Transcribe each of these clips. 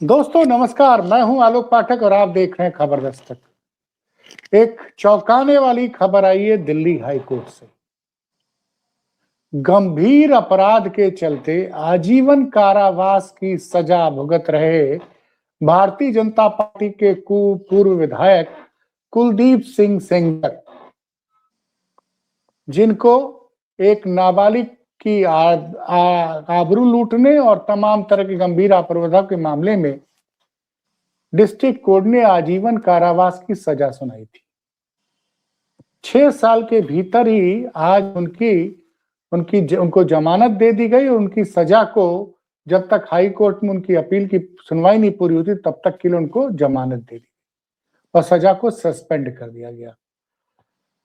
दोस्तों नमस्कार, मैं हूं आलोक पाठक और आप देख रहे हैं खबर दस्तक। एक चौंकाने वाली खबर आई है दिल्ली हाई कोर्ट से। गंभीर अपराध के चलते आजीवन कारावास की सजा भुगत रहे भारतीय जनता पार्टी के पूर्व विधायक कुलदीप सिंह सेंगर, जिनको एक नाबालिग की आबरू लूटने और तमाम तरह के गंभीर अपराधों के मामले में डिस्ट्रिक्ट कोर्ट ने आजीवन कारावास की सजा सुनाई थी। 6 साल के भीतर ही आज उनको जमानत दे दी गई और उनकी सजा को जब तक हाई कोर्ट में उनकी अपील की सुनवाई नहीं पूरी होती तब तक के लिए उनको जमानत दे दी और सजा को सस्पेंड कर दिया गया।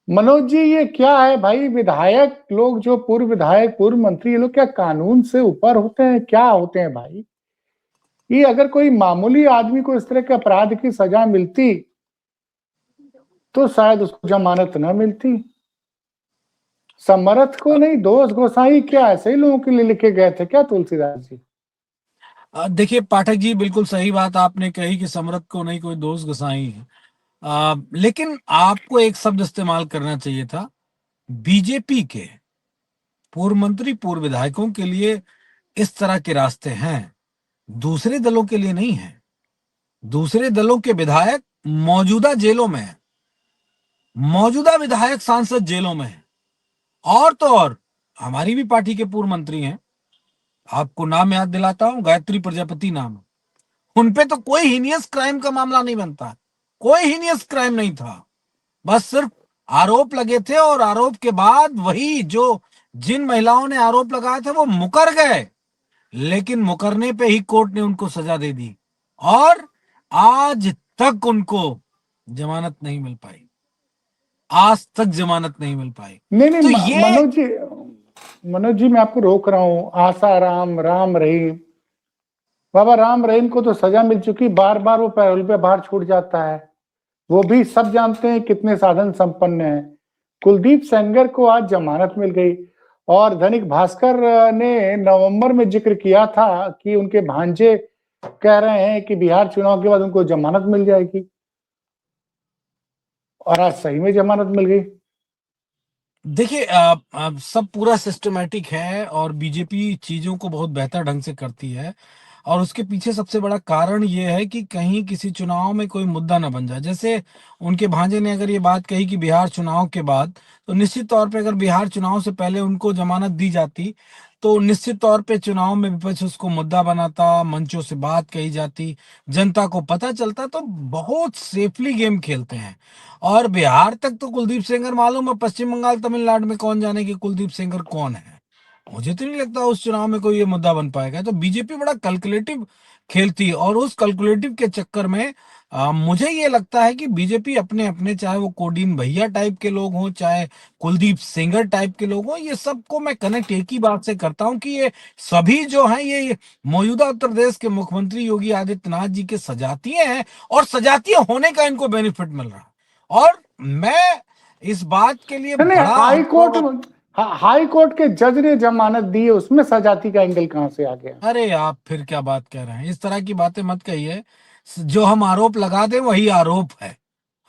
मनोज जी, ये क्या है भाई? विधायक लोग, जो पूर्व विधायक, पूर्व मंत्री, ये लोग क्या कानून से ऊपर होते हैं? क्या होते हैं भाई? ये अगर कोई मामूली आदमी को इस तरह के अपराध की सजा मिलती तो शायद उसको जमानत न मिलती। समर्थ को नहीं, दोष गोसाई क्या ऐसे ही लोगों के लिए लिखे गए थे क्या तुलसीदास जी? देखिए पाठक जी, बिल्कुल सही बात आपने कही कि समर्थ को नहीं कोई दोष गोसाई है। लेकिन आपको एक शब्द इस्तेमाल करना चाहिए था। बीजेपी के पूर्व मंत्री, पूर्व विधायकों के लिए इस तरह के रास्ते हैं, दूसरे दलों के लिए नहीं है। दूसरे दलों के विधायक मौजूदा जेलों में हैं, मौजूदा विधायक सांसद जेलों में हैं, और तो और हमारी भी पार्टी के पूर्व मंत्री हैं। आपको नाम याद दिलाता हूं, गायत्री प्रजापति नाम। उनपे तो कोई हीनियस क्राइम का मामला नहीं बनता, कोई हीनियस क्राइम नहीं था, बस सिर्फ आरोप लगे थे। और आरोप के बाद वही जो जिन महिलाओं ने आरोप लगाए थे वो मुकर गए, लेकिन मुकरने पे ही कोर्ट ने उनको सजा दे दी और आज तक उनको जमानत नहीं मिल पाई, आज तक जमानत नहीं मिल पाई। नहीं तो ये मनोज जी मैं आपको रोक रहा हूं। आशा राम, राम रहीम, बाबा राम रहीम को तो सजा मिल चुकी, बार बार वो पैरोल पे बाहर छूट जाता है। वो भी सब जानते हैं कितने साधन संपन्न हैं। कुलदीप सेंगर को आज जमानत मिल गई और दैनिक भास्कर ने नवंबर में जिक्र किया था कि उनके भांजे कह रहे हैं कि बिहार चुनाव के बाद उनको जमानत मिल जाएगी और आज सही में जमानत मिल गई। देखिए, सब पूरा सिस्टमैटिक है और बीजेपी चीजों को बहुत बेहतर ढंग से करती है। और उसके पीछे सबसे बड़ा कारण ये है कि कहीं किसी चुनाव में कोई मुद्दा ना बन जाए। जैसे उनके भांजे ने अगर ये बात कही कि बिहार चुनाव के बाद, तो निश्चित तौर पे अगर बिहार चुनाव से पहले उनको जमानत दी जाती तो निश्चित तौर पे चुनाव में विपक्ष उसको मुद्दा बनाता, मंचों से बात कही जाती, जनता को पता चलता। तो बहुत सेफली गेम खेलते हैं। और बिहार तक तो कुलदीप सेंगर मालूम है, पश्चिम बंगाल, तमिलनाडु में कौन जाने कि कुलदीप सेंगर कौन है। मुझे तो नहीं लगता उस चुनाव में कोई ये मुद्दा बन पाएगा। तो बीजेपी बड़ा कैलकुलेटिव खेलती है और उस कैलकुलेटिव के चक्कर में मुझे ये लगता है कि बीजेपी अपने अपने, चाहे वो कोडीन भैया टाइप के लोग हों, चाहे कुलदीप सेंगर टाइप के लोग हों, ये सबको मैं कनेक्ट एक ही बात से करता हूं कि ये सभी जो हैं ये मौजूदा उत्तर प्रदेश के मुख्यमंत्री योगी आदित्यनाथ जी के सजातिये हैं और सजातिये होने का इनको बेनिफिट मिल रहा है। और मैं इस बात के लिए नहीं, बड़ा आपको हाई कोर्ट के जज ने जमानत दी है, उसमें सजाती का एंगल कहां से आ गया? अरे आप फिर क्या बात कह रहे हैं? इस तरह की बातें मत कहिए। जो हम आरोप लगा दें वही आरोप है।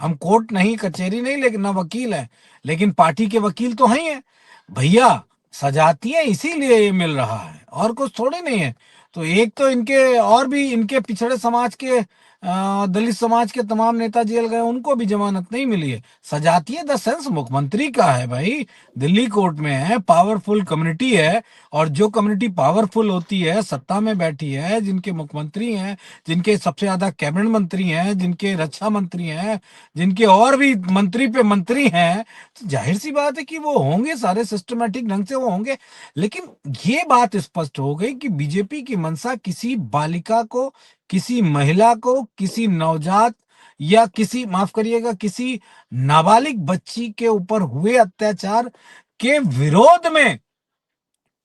हम कोर्ट नहीं, कचहरी नहीं, लेकिन ना वकील है, लेकिन पार्टी के वकील तो हैं भैया। सजाती है इसीलिए ये मिल रहा है और कुछ थोड़ी नहीं है। तो एक तो इनके और भी इनके पिछड़े समाज के दलित समाज के तमाम नेता जेल गए, उनको भी जमानत नहीं मिली है। सजातीय द सेंस मुख्यमंत्री का है भाई, दिल्ली कोर्ट में है, पावरफुल कम्युनिटी है। और जो कम्युनिटी पावरफुल होती है, सत्ता में बैठी है, जिनके मुख्यमंत्री हैं, जिनके सबसे ज्यादा कैबिनेट मंत्री हैं, जिनके रक्षा मंत्री हैं, जिनके और भी मंत्री पे मंत्री हैं, तो जाहिर सी बात है कि वो होंगे, सारे सिस्टमेटिक ढंग से वो होंगे। लेकिन ये बात स्पष्ट हो गई कि बीजेपी की मंशा किसी बालिका को, किसी महिला को, किसी नवजात या किसी, माफ करिएगा, किसी नाबालिग बच्ची के ऊपर हुए अत्याचार के विरोध में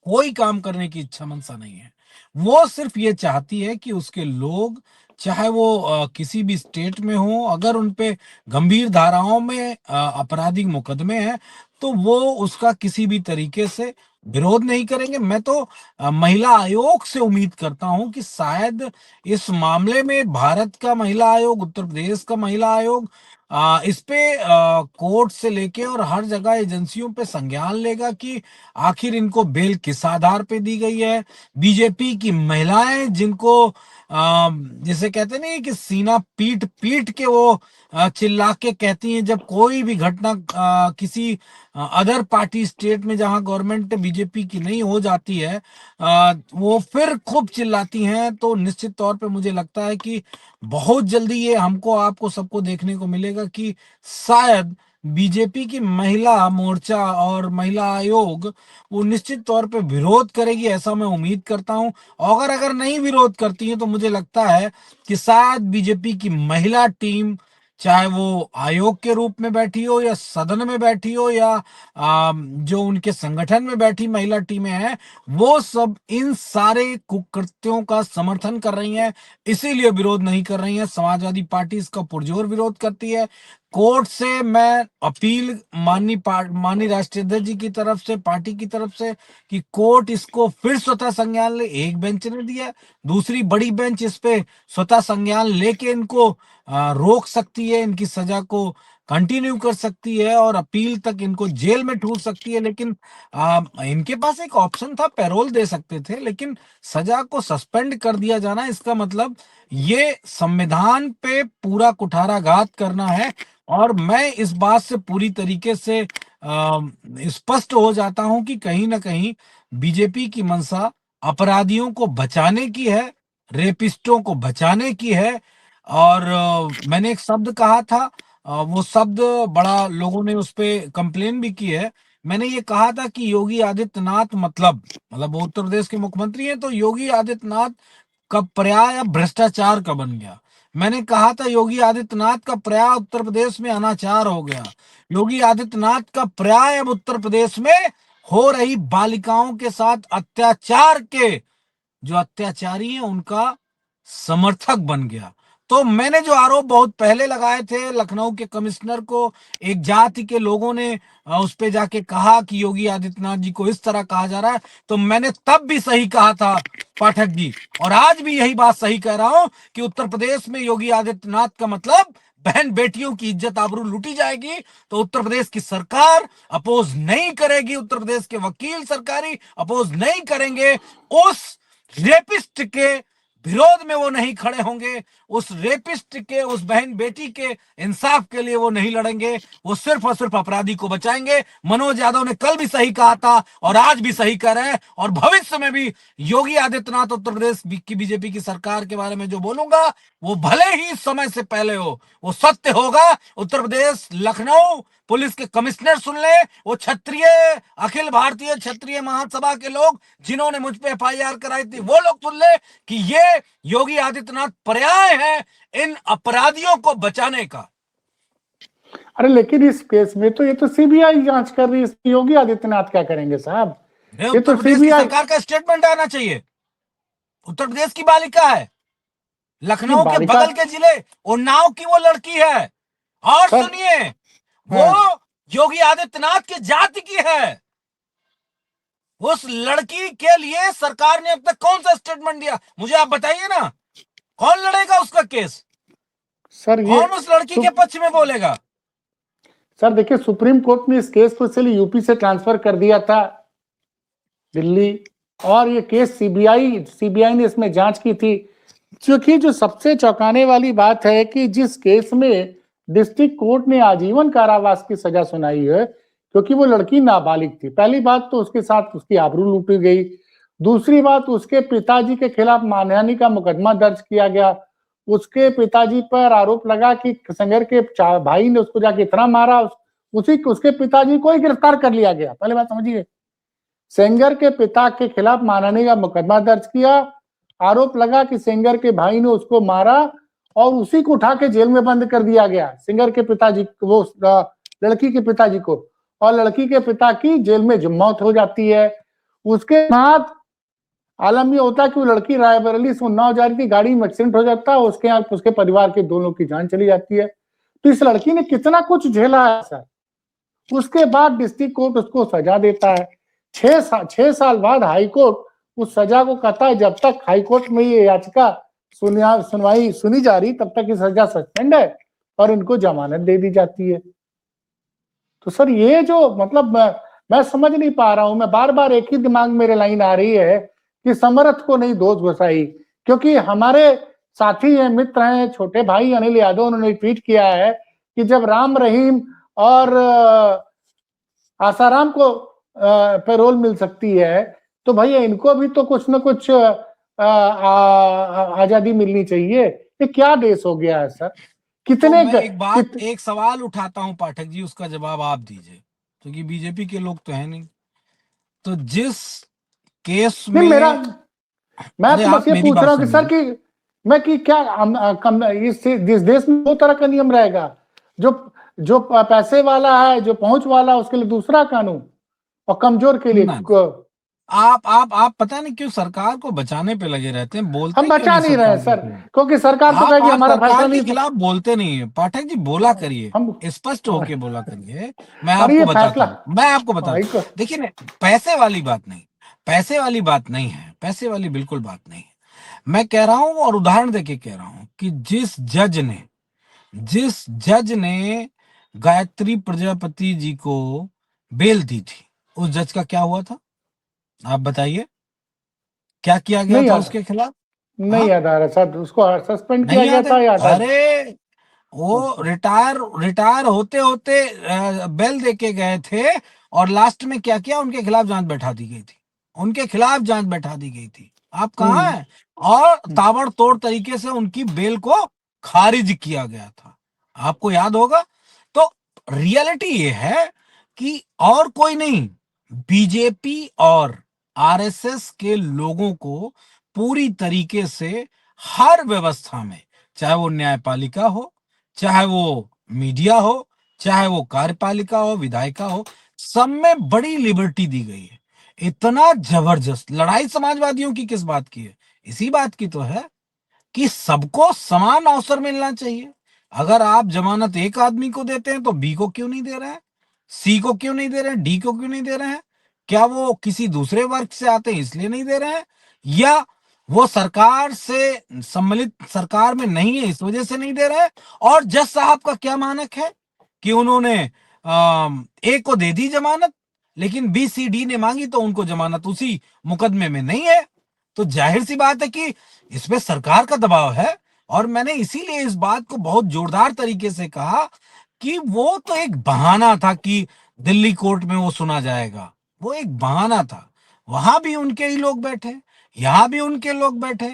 कोई काम करने की इच्छा मंशा नहीं है। वो सिर्फ ये चाहती है कि उसके लोग, चाहे वो किसी भी स्टेट में हो, अगर उनपे गंभीर धाराओं में आपराधिक मुकदमे हैं, तो वो उसका किसी भी तरीके से विरोध नहीं करेंगे। मैं तो महिला आयोग से उम्मीद करता हूं कि शायद इस मामले में भारत का महिला आयोग, उत्तर प्रदेश का महिला आयोग इस पे कोर्ट से लेके और हर जगह एजेंसियों पे संज्ञान लेगा कि आखिर इनको बेल किस आधार पे दी गई है। बीजेपी की महिलाएं जिनको जिसे कहते नहीं कि सीना पीट पीट के वो चिल्ला के कहती हैं, जब कोई भी घटना किसी अदर पार्टी स्टेट में जहां गवर्नमेंट बीजेपी की नहीं हो जाती है, वो फिर खूब चिल्लाती हैं। तो निश्चित तौर पे मुझे लगता है कि बहुत जल्दी ये हमको आपको सबको देखने को मिलेगा कि शायद बीजेपी की महिला मोर्चा और महिला आयोग वो निश्चित तौर पे विरोध करेगी, ऐसा मैं उम्मीद करता हूं। और अगर नहीं विरोध करती है तो मुझे लगता है कि शायद बीजेपी की महिला टीम, चाहे वो आयोग के रूप में बैठी हो या सदन में बैठी हो या जो उनके संगठन में बैठी महिला टीमें हैं, वो सब इन सारे कुकृत्यों का समर्थन कर रही हैं, इसीलिए विरोध नहीं कर रही हैं। समाजवादी पार्टी इसका पुरजोर विरोध करती है। कोर्ट से मैं अपील माननीय राष्ट्रीय अध्यक्ष जी की तरफ से, पार्टी की तरफ से, कि कोर्ट इसको फिर स्वतः संज्ञान ले। एक बेंच ने दिया, दूसरी बड़ी बेंच इस पे स्वतः संज्ञान लेके इनको रोक सकती है, इनकी सजा को कंटिन्यू कर सकती है और अपील तक इनको जेल में ठूस सकती है। लेकिन इनके पास एक ऑप्शन था, पैरोल दे सकते थे, लेकिन सजा को सस्पेंड कर दिया जाना, इसका मतलब ये संविधान पे पूरा कुठाराघात करना है। और मैं इस बात से पूरी तरीके से स्पष्ट हो जाता हूं कि कहीं ना कहीं बीजेपी की मंशा अपराधियों को बचाने की है, रेपिस्टों को बचाने की है। और मैंने एक शब्द कहा था, वो शब्द बड़ा लोगों ने उस पे कंप्लेन भी की है। मैंने ये कहा था कि योगी आदित्यनाथ मतलब वो उत्तर प्रदेश के मुख्यमंत्री हैं, तो योगी आदित्यनाथ का पर्याय अब भ्रष्टाचार का बन गया। मैंने कहा था योगी आदित्यनाथ का पर्याय उत्तर प्रदेश में अनाचार हो गया। योगी आदित्यनाथ का पर्याय अब उत्तर प्रदेश में हो रही बालिकाओं के साथ अत्याचार के जो अत्याचारी हैं उनका समर्थक बन गया। तो मैंने जो आरोप बहुत पहले लगाए थे लखनऊ के कमिश्नर को, एक जाति के लोगों ने उस पे जाके कहा कि योगी आदित्यनाथ जी को इस तरह कहा जा रहा है, तो मैंने तब भी सही कहा था पाठक जी, और आज भी यही बात सही कह रहा हूं कि उत्तर प्रदेश में योगी आदित्यनाथ का मतलब बहन बेटियों की इज्जत आबरू लूटी जाएगी। तो उत्तर प्रदेश की सरकार अपोज नहीं करेगी, उत्तर प्रदेश के वकील सरकारी अपोज नहीं करेंगे, उस रेपिस्ट के विरोध में वो नहीं खड़े होंगे, उस रेपिस्ट के, उस बहन बेटी के इंसाफ के लिए वो नहीं लड़ेंगे, वो सिर्फ और सिर्फ अपराधी को बचाएंगे। मनोज यादव ने कल भी सही कहा था और आज भी सही कह रहे हैं, और भविष्य में भी योगी आदित्यनाथ उत्तर प्रदेश की बीजेपी की सरकार के बारे में जो बोलूंगा वो भले ही समय से पहले हो, वो सत्य होगा। उत्तर प्रदेश लखनऊ पुलिस के कमिश्नर सुन ले, वो क्षत्रिय, अखिल भारतीय क्षत्रिय महासभा के लोग जिन्होंने मुझ पे एफआईआर कराई थी, वो लोग सुन ले कि ये योगी आदित्यनाथ पर्याय है इन अपराधियों को बचाने का। अरे लेकिन इस केस में तो ये तो सीबीआई जांच कर रही है, इसमें योगी आदित्यनाथ क्या करेंगे साहब? ये उत्तर तो प्रदेश की सीबीआई सरकार का स्टेटमेंट आना चाहिए। उत्तर प्रदेश की बालिका है, की लखनऊ के बालिका। बगल के जिले उन्नाव की वो लड़की है, और सर, सुनिए, वो हाँ योगी आदित्यनाथ की जाति की है। उस लड़की के लिए सरकार ने अब तक कौन सा स्टेटमेंट दिया, मुझे आप बताइए ना। कौन लड़ेगा उसका केस? सर, ये कौन उस लड़की के पक्ष में बोलेगा? सर देखिए, सुप्रीम कोर्ट ने इस केस को इसलिए यूपी से ट्रांसफर कर दिया था दिल्ली, और ये केस सीबीआई ने इसमें जांच की थी। क्योंकि जो सबसे चौंकाने वाली बात है कि जिस केस में डिस्ट्रिक्ट कोर्ट ने आजीवन कारावास की सजा सुनाई है, क्योंकि वो लड़की नाबालिग थी। पहली बात तो उसके साथ उसकी आबरू लूटी गई, दूसरी बात उसके पिताजी के खिलाफ मानहानि का मुकदमा दर्ज किया गया। उसके पिताजी पर आरोप लगा कि संगर के भाई ने उसको जाके इतना मारा, उसके पिताजी को ही गिरफ्तार कर लिया गया। पहले बात समझिए, सेंगर के पिता के खिलाफ मानहानि का मुकदमा दर्ज किया, आरोप लगा कि सेंगर के भाई ने उसको मारा और उसी को उठा के जेल में बंद कर दिया गया, सिंगर के पिताजी, वो लड़की के पिताजी को, और लड़की के पिता की जेल में मौत हो जाती है। उसके बाद आलम ये होता है कि वो लड़की रायबरेली से उन्नाव जा रही थी, गाड़ी में एक्सीडेंट हो जाता है, उसके परिवार के दोनों की जान चली जाती है। तो इस लड़की ने कितना कुछ झेला है सर। उसके बाद डिस्ट्रिक्ट कोर्ट उसको सजा देता है। छह साल बाद हाईकोर्ट उस सजा को कहता है जब तक हाईकोर्ट में ये याचिका सुनवाई सुनी जा रही तब तक ये सजा सस्पेंड है और इनको जमानत दे दी जाती है। तो सर ये जो मतलब मैं समझ नहीं पा रहा हूं, मैं बार बार एक ही दिमाग मेरे लाइन आ रही है कि समर्थ को नहीं दोष घुसाई, क्योंकि हमारे साथी हैं, मित्र हैं, छोटे भाई अनिल यादव, उन्होंने ट्वीट किया है कि जब राम रहीम और आसाराम को पैरोल मिल सकती है तो भैया इनको भी तो कुछ न कुछ आजादी मिलनी चाहिए। ये क्या देश हो गया है सर? तो कितने मैं एक सवाल उठाता हूं पाठक जी, उसका जवाब आप दीजिए, क्योंकि बीजेपी के लोग तो है नहीं। तो जिस केस नहीं में मैं अरे तो बस आप ये मेरी पूछ बात रहा हूँ कि सर सुनिए। कि मैं कि क्या इस देश में दो तरह का नियम रहेगा, जो जो पैसे वाला है, जो पहुंच वाला है उसके लिए दूसरा कानून और कमजोर के लिए ना आप पता नहीं क्यों सरकार को बचाने पे लगे रहते हैं, बोलते हम क्यों बचा नहीं नहीं रहे सरकार के सर, खिलाफ? क्योंकि सरकार तो कहेगी आप हमारा फैसला सरकार के नहीं। खिलाफ बोलते नहीं है पाठक जी, बोला करिए, हम स्पष्ट होके बोला करिए। मैं और आपको ये बताता फैसला हूँ, मैं आपको बताता भाई को हूँ। देखिए ना, पैसे वाली बात नहीं, पैसे वाली बात नहीं है, पैसे वाली बिल्कुल बात नहीं है। मैं कह रहा हूं और उदाहरण देके कह रहा हूं कि जिस जज ने गायत्री प्रजापति जी को बेल दी थी, उस जज का क्या हुआ था? आप बताइए, क्या किया गया नहीं था याद उसके खिलाफ? नहीं हाँ, याद आ रहा सर, उसको सस्पेंड किया नहीं गया याद है? था या हटा? अरे वो रिटायर होते होते बेल दे के गए थे, और लास्ट में क्या किया, उनके खिलाफ जांच बैठा दी गई थी, उनके खिलाफ जांच बैठा दी गई थी। आप कहाँ हम्म हैं? और हम्म। ताबड़तोड़ तरीके से उनकी बेल को खारिज किया गया था, आपको याद होगा। तो रियलिटी ये है कि और कोई नहीं, बीजेपी और आरएसएस के लोगों को पूरी तरीके से हर व्यवस्था में, चाहे वो न्यायपालिका हो, चाहे वो मीडिया हो, चाहे वो कार्यपालिका हो, विधायिका हो, सब में बड़ी लिबर्टी दी गई है। इतना जबरदस्त लड़ाई समाजवादियों की किस बात की है? इसी बात की तो है कि सबको समान अवसर मिलना चाहिए। अगर आप जमानत एक आदमी को देते हैं तो बी को क्यों नहीं दे रहे हैं, सी को क्यों नहीं दे रहे हैं, डी को क्यों नहीं दे रहे हैं? क्या वो किसी दूसरे वर्ग से आते हैं इसलिए नहीं दे रहे हैं, या वो सरकार से सम्मिलित सरकार में नहीं है इस वजह से नहीं दे रहे हैं? और जज साहब का क्या मानक है कि उन्होंने ए को दे दी जमानत, लेकिन बी सी डी ने मांगी तो उनको जमानत उसी मुकदमे में नहीं है। तो जाहिर सी बात है कि इसमें सरकार का दबाव है। और मैंने इसीलिए इस बात को बहुत जोरदार तरीके से कहा कि वो तो एक बहाना था कि दिल्ली कोर्ट में वो सुना जाएगा, वो एक बहाना था। वहां भी उनके ही लोग बैठे, यहां भी उनके लोग बैठे,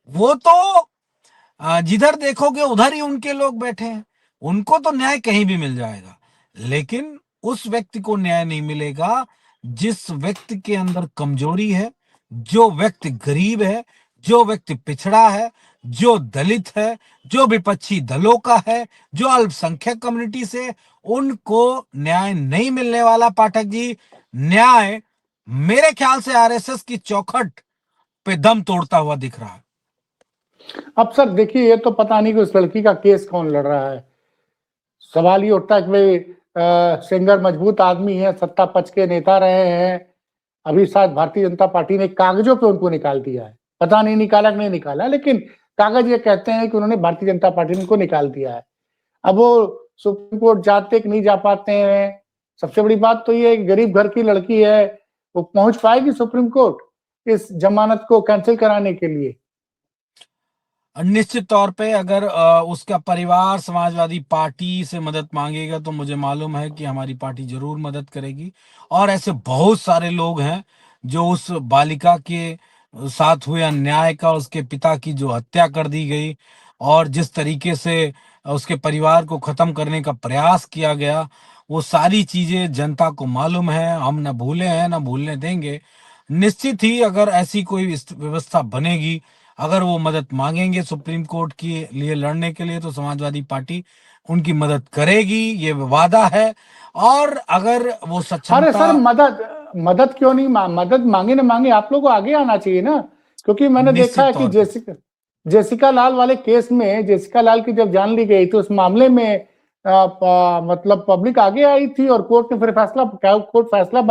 वो तो जिधर देखोगे उधर ही उनके लोग बैठे हैं। उनको तो न्याय कहीं भी मिल जाएगा, लेकिन उस व्यक्ति को न्याय नहीं मिलेगा जिस व्यक्ति के अंदर कमजोरी है, जो व्यक्ति गरीब है, जो व्यक्ति पिछड़ा है, जो दलित है, जो विपक्षी दलों का है, जो अल्पसंख्यक कम्युनिटी से, उनको न्याय नहीं मिलने वाला। पाठक जी, न्याय मेरे ख्याल से आरएसएस की चौखट पे दम तोड़ता हुआ दिख रहा है। अब सर देखिए, ये तो पता नहीं कि उस लड़की का केस कौन लड़ रहा है। सवाल ये उठता है कि भाई सिंगर मजबूत आदमी है, सत्ता पक्ष के नेता रहे हैं, अभी शायद भारतीय जनता पार्टी ने कागजों पे उनको निकाल दिया है, पता नहीं निकाला कि नहीं निकाला, लेकिन कागज ये कहते हैं कि उन्होंने भारतीय जनता पार्टी ने उनको निकाल दिया है। अब वो सुप्रीम कोर्ट जाते कि नहीं जा पाते हैं। सबसे बड़ी बात तो ये है कि गरीब घर की लड़की है, वो पहुंच पाएगी सुप्रीम कोर्ट इस जमानत को कैंसिल कराने के लिए? निश्चित तौर पे अगर उसका परिवार समाजवादी पार्टी से मदद मांगेगा तो मुझे मालूम है कि हमारी पार्टी जरूर मदद करेगी। और ऐसे बहुत सारे लोग हैं जो उस बालिका के साथ हुए अन्याय का, उसके पिता की जो हत्या कर दी गई और जिस तरीके से उसके परिवार को खत्म करने का प्रयास किया गया, वो सारी चीजें जनता को मालूम है। हम न भूले हैं न भूलने देंगे। निश्चित ही अगर ऐसी कोई व्यवस्था बनेगी, अगर वो मदद मांगेंगे सुप्रीम कोर्ट के लिए लड़ने के लिए, तो समाजवादी पार्टी उनकी मदद करेगी, ये वादा है। और अगर वो अरे सक्षमता सर, मदद मदद क्यों नहीं मदद मांगे ना मांगे, आप लोगों को आगे आना चाहिए ना। क्योंकि मैंने देखा निश्चित है कि तौर पे जेसिका लाल वाले केस में, जेसिका लाल की जब जान ली गई तो उस मामले में मतलब पब्लिक आगे आई थी और कोर्ट ने फिर कोर्ट फैसला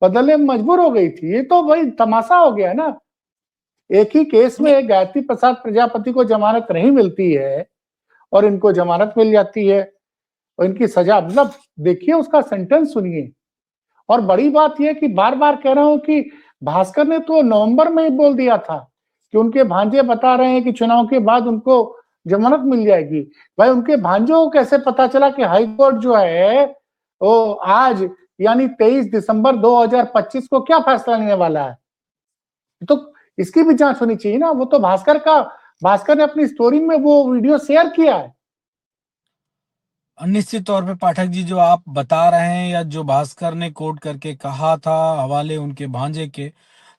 बदलने में मजबूर हो गई थी। ये तो वही तमाशा हो गया ना। एक ही केस में गायत्री प्रसाद प्रजापति को जमानत नहीं मिलती है और इनको जमानत मिल जाती है और इनकी सजा, मतलब देखिए उसका सेंटेंस सुनिए। और बड़ी बात यह कि बार बार कह रहा हूं कि भास्कर ने तो नवंबर में ही बोल दिया था कि उनके भांजे बता रहे हैं कि चुनाव के बाद उनको जमानत मिल जाएगी। भाई उनके भांजों को कैसे पता चला कि हाईकोर्ट जो है वो आज यानी 23 दिसंबर 2025 को क्या फैसला लेने वाला है? तो इसकी भी जांच होनी चाहिए ना। वो तो भास्कर ने अपनी स्टोरी में वो वीडियो शेयर किया है। निश्चित तौर पे पाठक जी, जो आप बता रहे हैं या जो भास्कर ने कोट करके कहा था हवाले उनके भांजे के,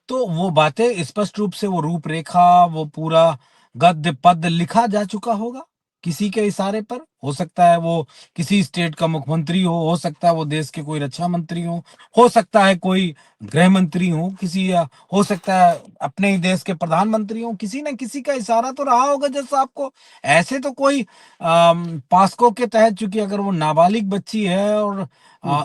तो वो बातें स्पष्ट रूप से, वो रूपरेखा, वो पूरा गद्य पद्य लिखा जा चुका होगा किसी के इशारे पर। हो सकता है वो किसी स्टेट का मुख्यमंत्री हो सकता है वो देश के कोई रक्षा मंत्री हो सकता है कोई गृह मंत्री हो, किसी, या हो सकता है अपने ही देश के प्रधानमंत्री हो, किसी न किसी का इशारा तो रहा होगा जैसा आपको। ऐसे तो कोई पास्को के तहत, चूंकि अगर वो नाबालिग बच्ची है और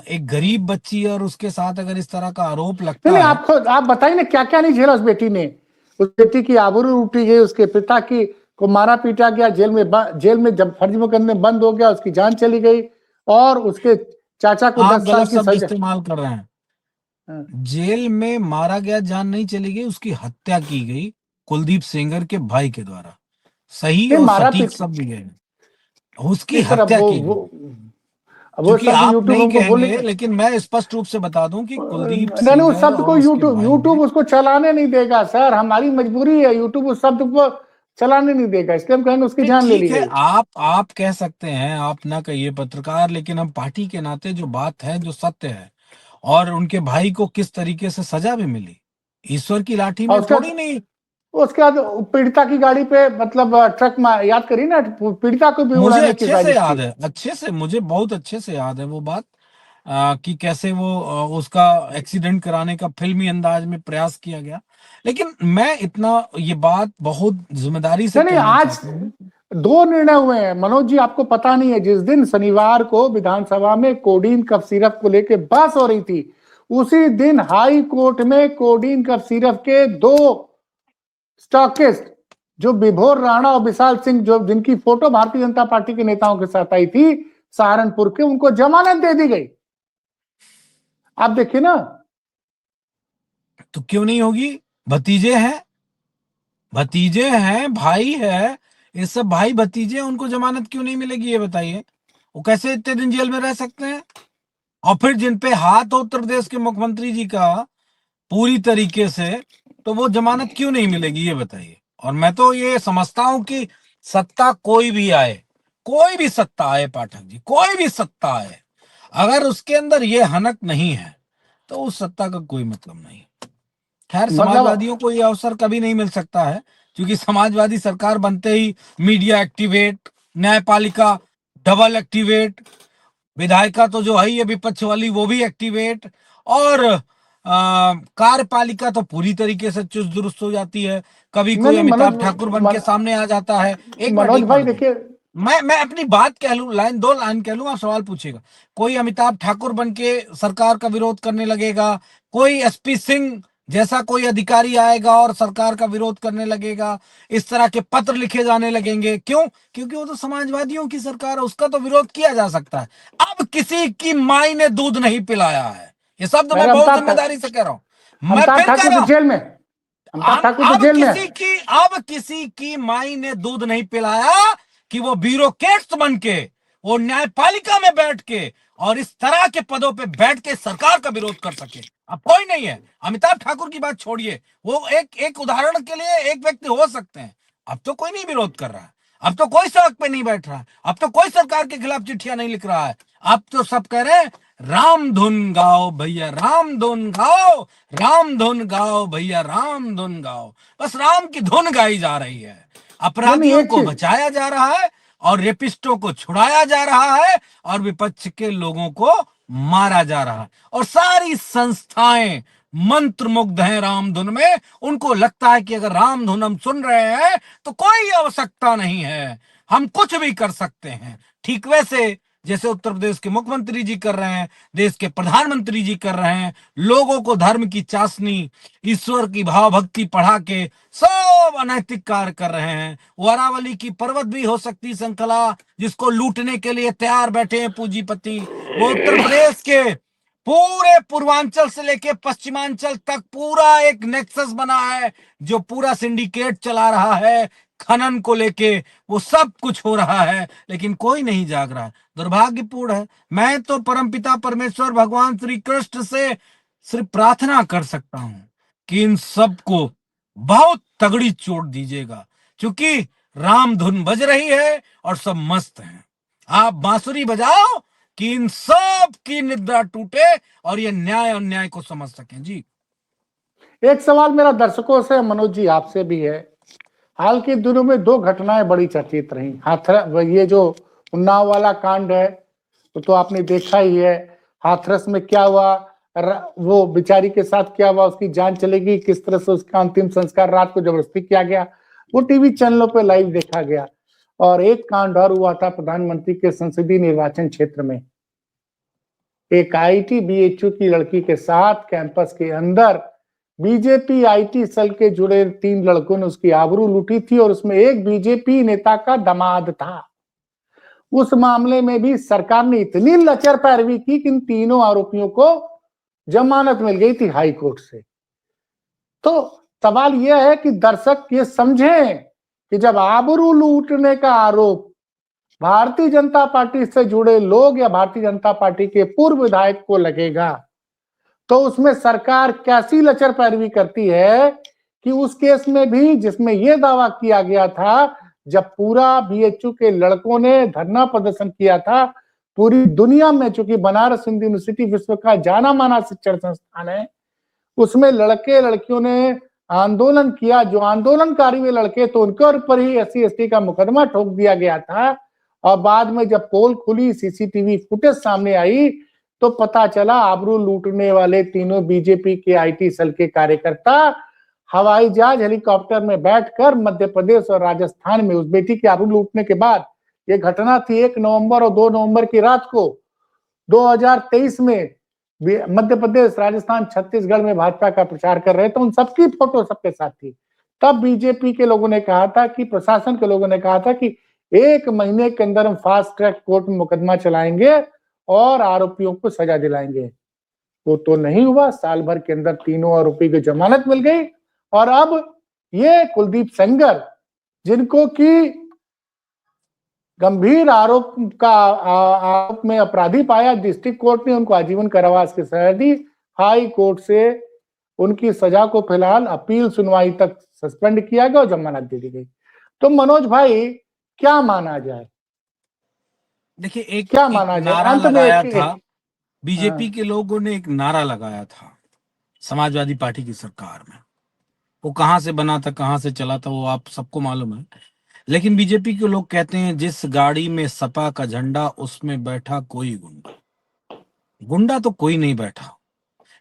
एक गरीब बच्ची है और उसके साथ अगर इस तरह का आरोप लगता नहीं, है, आप बताइए ना क्या क्या नहीं झेला उस बेटी ने। उस बेटी की आबरू लूटी गई, उसके पिता की को मारा पीटा गया, जेल में जब फर्जी मुकदमे बंद हो गया, उसकी जान चली गई और उसके चाचा को आप 10 साल गलत की शब्द सजा। इस्तेमाल कर रहे हैं। हाँ। जेल में मारा गया, जान नहीं चली गई, उसकी हत्या की गई कुलदीप सेंगर के भाई के द्वारा। सही नहीं और मारा सटीक पीट शब्द ये है, उसकी नहीं सर, अब हत्या की गई। वो क्योंकि शब्द आप यूट्यूब नहीं हमको बोलने कहेंगे, लेकिन मैं स्पष्ट रूप से बता दूं कि कुलदीप नहीं नहीं, उस सेंगर शब्द और को उसके यूट्यूब भाई यूट्यूब ने, उसको चलाने नहीं देगा सर, हमारी मजबूरी है। यूट्यूब उस शब्द को चलाने नहीं देगा, इसलिए हम कहेंगे उसकी नहीं जान ले ली ठीक है, गई। आप कह सकते हैं, आप ना कहिए पत्रकार, लेकिन हम पार्टी के नाते जो बात है, जो सत्य है, और उनके भाई को किस तरीके से सजा भी मिली, ईश्वर की लाठी और में थोड़ी नहीं। उसके बाद पीड़िता की गाड़ी पे, मतलब ट्रक में, याद करिए ना, पीड़िता को भी मुझे उड़ाने की अच्छे से साजिश याद थी। है, अच्छे से, मुझे बहुत अच्छे से याद है वो बात, कि कैसे वो उसका एक्सीडेंट कराने का फिल्मी अंदाज में प्रयास किया गया। लेकिन मैं इतना ये बात बहुत जिम्मेदारी से नहीं नहीं, कहना आज चाहता हूँ। दो निर्णय हुए हैं मनोज जी, आपको पता नहीं है। जिस दिन शनिवार को विधानसभा में कोडीन कफ सिरप को लेकर बहस हो रही थी, उसी दिन हाई कोर्ट में कोडीन कफ सिरप के दो स्टॉकिस्ट, जो विभोर राणा और विशाल सिंह, जो जिनकी फोटो भारतीय जनता पार्टी के नेताओं के साथ आई थी सहारनपुर के, उनको जमानत दे दी गई। आप देखिए ना। तो क्यों नहीं होगी? भतीजे हैं, भतीजे हैं, भाई है, ये सब भाई भतीजे हैं, उनको जमानत क्यों नहीं मिलेगी ये बताइए? वो कैसे इतने दिन जेल में रह सकते हैं? और फिर जिन पे हाथ हो उत्तर प्रदेश के मुख्यमंत्री जी का पूरी तरीके से, तो वो जमानत क्यों नहीं मिलेगी ये बताइए? और मैं तो ये समझता हूं कि सत्ता कोई भी आए, कोई भी सत्ता आए पाठक जी, कोई भी सत्ता आए, अगर उसके अंदर ये हनक नहीं है तो उस सत्ता का कोई मतलब नहीं। खैर, मतलब समाजवादियों को ये अवसर कभी नहीं मिल सकता है, क्योंकि समाजवादी सरकार बनते ही मीडिया एक्टिवेट, न्यायपालिका डबल एक्टिवेट, विधायिका तो जो है ये विपक्ष वाली वो भी एक्टिवेट, और कार्यपालिका तो पूरी तरीके से चुस्त दुरुस्त हो जाती है। कभी नहीं कोई नहीं अमिताभ मनोज, ठाकुर बन के सामने आ जाता है। एक मिनट, मनोज एक भाई मिनट रुकिए, देखिए। मैं अपनी बात कह लूं, लाइन दो लाइन कह लूं, आप सवाल पूछिएगा। कोई अमिताभ ठाकुर बन के सरकार का विरोध करने लगेगा, कोई एसपी सिंह जैसा कोई अधिकारी आएगा और सरकार का विरोध करने लगेगा, इस तरह के पत्र लिखे जाने लगेंगे। क्यों? क्योंकि वो तो समाजवादियों की सरकार है, उसका तो विरोध किया जा सकता है। अब किसी की माई ने दूध नहीं पिलाया है, ये शब्द मैं अरे बहुत जिम्मेदारी से कह रहा हूं, मैं अमिताभ फिर कह ठाकुर रहा तो हूं। जेल में, अमिताभ ठाकुर तो जेल में है। अब किसी की माई ने दूध नहीं पिलाया कि वो ब्यूरोक्रेट्स बन के, वो न्यायपालिका में बैठ के और इस तरह के पदों पे बैठ के सरकार का विरोध कर सके। अब कोई नहीं है। अमिताभ ठाकुर की बात छोड़िए, वो एक एक उदाहरण के लिए एक व्यक्ति हो सकते हैं। अब तो कोई नहीं विरोध कर रहा है, अब तो कोई सड़क पे नहीं बैठ रहा है, अब तो कोई सरकार के खिलाफ चिट्ठियां नहीं लिख रहा है। अब तो सब कह रहे हैं राम धुन गाओ भैया, राम धुन गाओ, राम धुन गाओ भैया, राम धुन गाओ। बस राम की धुन गाई जा रही है, नहीं नहीं, अपराधियों एक को चीज, बचाया जा रहा है और रेपिस्टों को छुड़ाया जा रहा है और विपक्ष के लोगों को मारा जा रहा है। और सारी संस्थाएं मंत्र मुग्ध हैं राम धुन में। उनको लगता है कि अगर राम धुन हम सुन रहे हैं तो कोई आवश्यकता नहीं है, हम कुछ भी कर सकते हैं। ठीक वैसे जैसे उत्तर प्रदेश के मुख्यमंत्री जी कर रहे हैं, देश के प्रधानमंत्री जी कर रहे हैं। लोगों को धर्म की चाशनी, ईश्वर की भाव भक्ति पढ़ा के सब अनैतिक कार्य कर रहे हैं। वो अरावली की पर्वत भी हो सकती श्रृंखला जिसको लूटने के लिए तैयार बैठे हैं पूंजीपति। वो उत्तर प्रदेश के पूरे पूर्वांचल से लेके पश्चिमांचल तक पूरा एक नेक्सस बना है जो पूरा सिंडिकेट चला रहा है खनन को लेके। वो सब कुछ हो रहा है लेकिन कोई नहीं जाग रहा है। दुर्भाग्यपूर्ण है। मैं तो परमपिता परमेश्वर भगवान श्री कृष्ण से सिर्फ प्रार्थना कर सकता हूं कि इन सब को बहुत तगड़ी चोट दीजिएगा, क्योंकि राम धुन बज रही है और सब मस्त हैं। आप बांसुरी बजाओ कि इन सब की निद्रा टूटे और ये न्याय और न्याय को समझ सकें। जी, एक सवाल मेरा दर्शकों से, मनोज जी आपसे भी है। हाल के दिनों में दो घटनाएं बड़ी चर्चित रही। हाथरस, ये जो उन्नाव वाला कांड है तो आपने देखा ही है। हाथरस में क्या हुआ, वो बेचारी के साथ क्या हुआ, उसकी जान चलेगी, किस तरह से उसका अंतिम संस्कार रात को जबरदस्ती किया गया, वो टीवी चैनलों पे लाइव देखा गया। और एक कांड और हुआ था प्रधानमंत्री के संसदीय निर्वाचन क्षेत्र में। एक आईटी बीएचयू की लड़की के साथ कैंपस के अंदर बीजेपी आईटी सेल के जुड़े 3 लड़कों ने उसकी आबरू लूटी थी और उसमें एक बीजेपी नेता का दामाद था। उस मामले में भी सरकार ने इतनी लचर पैरवी की कि इन तीनों आरोपियों को जमानत मिल गई थी हाई कोर्ट से। तो सवाल यह है कि दर्शक ये समझें कि जब आबरू लूटने का आरोप भारतीय जनता पार्टी से जुड़े लोग या भारतीय जनता पार्टी के पूर्व विधायक को लगेगा तो उसमें सरकार कैसी लचर पैरवी करती है कि उस केस में भी जिसमें यह दावा किया गया था, जब पूरा बीएचयू के लड़कों ने धरना प्रदर्शन किया था पूरी दुनिया में, चूंकि बनारस हिंदू यूनिवर्सिटी विश्व का जाना माना शिक्षण संस्थान है, उसमें लड़के लड़कियों ने आंदोलन किया। जो आंदोलनकारी वे लड़के तो उनके ऊपर ही एससी एसटी का मुकदमा ठोक दिया गया था। और बाद में जब पोल खुली, सीसीटीवी फुटेज सामने आई तो पता चला आबरू लूटने वाले तीनों बीजेपी के आईटी सेल के कार्यकर्ता हवाई जहाज हेलीकॉप्टर में बैठकर मध्य प्रदेश और राजस्थान में उस बेटी की आबरू लूटने के बाद, ये घटना थी 1 नवंबर और 2 नवंबर की रात को 2023 में, मध्य प्रदेश, राजस्थान, छत्तीसगढ़ में भाजपा का प्रचार कर रहे थे। उन सबकी फोटो सबके साथ थी। तब बीजेपी के लोगों ने कहा था कि, प्रशासन के लोगों ने कहा था कि 1 महीने के अंदर हम फास्ट ट्रैक कोर्ट में मुकदमा चलाएंगे और आरोपियों को सजा दिलाएंगे। वो तो नहीं हुआ। साल भर के अंदर तीनों आरोपी को जमानत मिल गई और अब ये कुलदीप सेंगर, जिनको की गंभीर आरोप में अपराधी पाया, डिस्ट्रिक्ट कोर्ट ने उनको आजीवन कारावास की सजा दी। हाई कोर्ट से उनकी सजा को फिलहाल अपील सुनवाई तक सस्पेंड किया गया और जमानत दे दी गई। तो मनोज भाई, क्या माना जाए? देखिए, क्या एक माना जाए नारा अंत में? लगाया था हाँ, बीजेपी के लोगों ने, एक नारा लगाया था समाजवादी पार्टी की सरकार में। वो कहां से बना था, कहां से चला था, वो आप सबको मालूम है। लेकिन बीजेपी के लोग कहते हैं, जिस गाड़ी में सपा का झंडा उसमें बैठा कोई गुंडा। गुंडा तो कोई नहीं बैठा,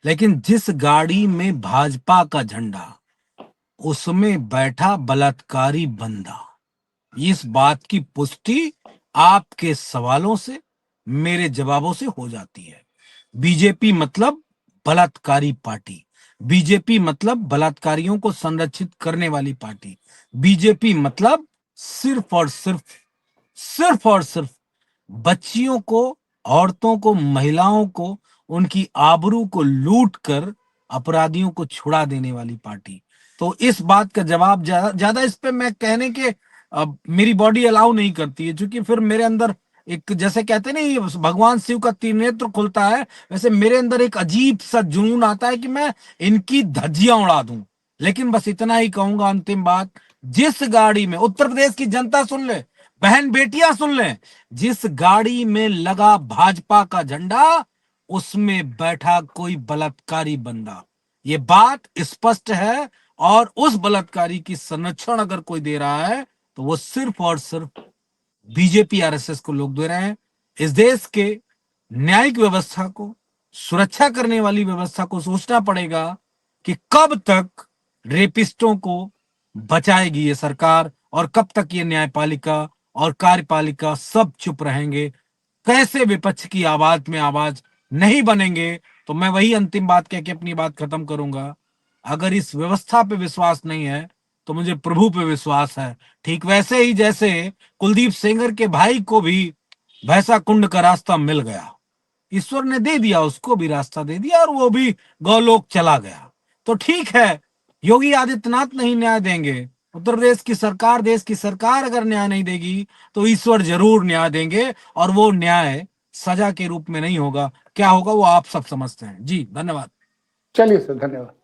लेकिन जिस गाड़ी में भाजपा का झंडा उसमें बैठा बलात्कारी बंदा। इस बात की पुष्टि आपके सवालों से, मेरे जवाबों से हो जाती है। बीजेपी मतलब बलात्कारी पार्टी। बीजेपी मतलब बलात्कारियों को संरक्षित करने वाली पार्टी। बीजेपी मतलब सिर्फ और सिर्फ बच्चियों को, औरतों को, महिलाओं को, उनकी आबरू को लूट कर अपराधियों को छुड़ा देने वाली पार्टी। तो इस बात का जवाब ज्यादा इस पे मैं कहने के मेरी बॉडी अलाउ नहीं करती है, क्योंकि फिर मेरे अंदर एक, जैसे कहते नहीं भगवान शिव का त्रिनेत्र खुलता है, वैसे मेरे अंदर एक अजीब सा जुनून आता है कि मैं इनकी धज्जियां उड़ा दूं। लेकिन बस इतना ही कहूंगा, अंतिम बात, जिस गाड़ी में, उत्तर प्रदेश की जनता सुन ले, बहन बेटियां सुन ले, जिस गाड़ी में लगा भाजपा का झंडा उसमें बैठा कोई बलात्कारी बंदा। ये बात स्पष्ट है। और उस बलात्कारी की संरक्षण अगर कोई दे रहा है तो वो सिर्फ और सिर्फ बीजेपी आरएसएस को लोग दे रहे हैं। इस देश के न्यायिक व्यवस्था को, सुरक्षा करने वाली व्यवस्था को सोचना पड़ेगा कि कब तक रेपिस्टों को बचाएगी ये सरकार और कब तक ये न्यायपालिका और कार्यपालिका सब चुप रहेंगे। कैसे विपक्ष की आवाज में आवाज नहीं बनेंगे। तो मैं वही अंतिम बात कह के अपनी बात खत्म करूंगा। अगर इस व्यवस्था पे विश्वास नहीं है तो मुझे प्रभु पे विश्वास है। ठीक वैसे ही जैसे कुलदीप सेंगर के भाई को भी भैंसा कुंड का रास्ता मिल गया, ईश्वर ने दे दिया, उसको भी रास्ता दे दिया और वो भी गौलोक चला गया। तो ठीक है, योगी आदित्यनाथ नहीं न्याय देंगे, उत्तर प्रदेश की सरकार, देश की सरकार अगर न्याय नहीं देगी तो ईश्वर जरूर न्याय देंगे, और वो न्याय सजा के रूप में नहीं होगा। क्या होगा वो आप सब समझते हैं। जी धन्यवाद। चलिए सर, धन्यवाद।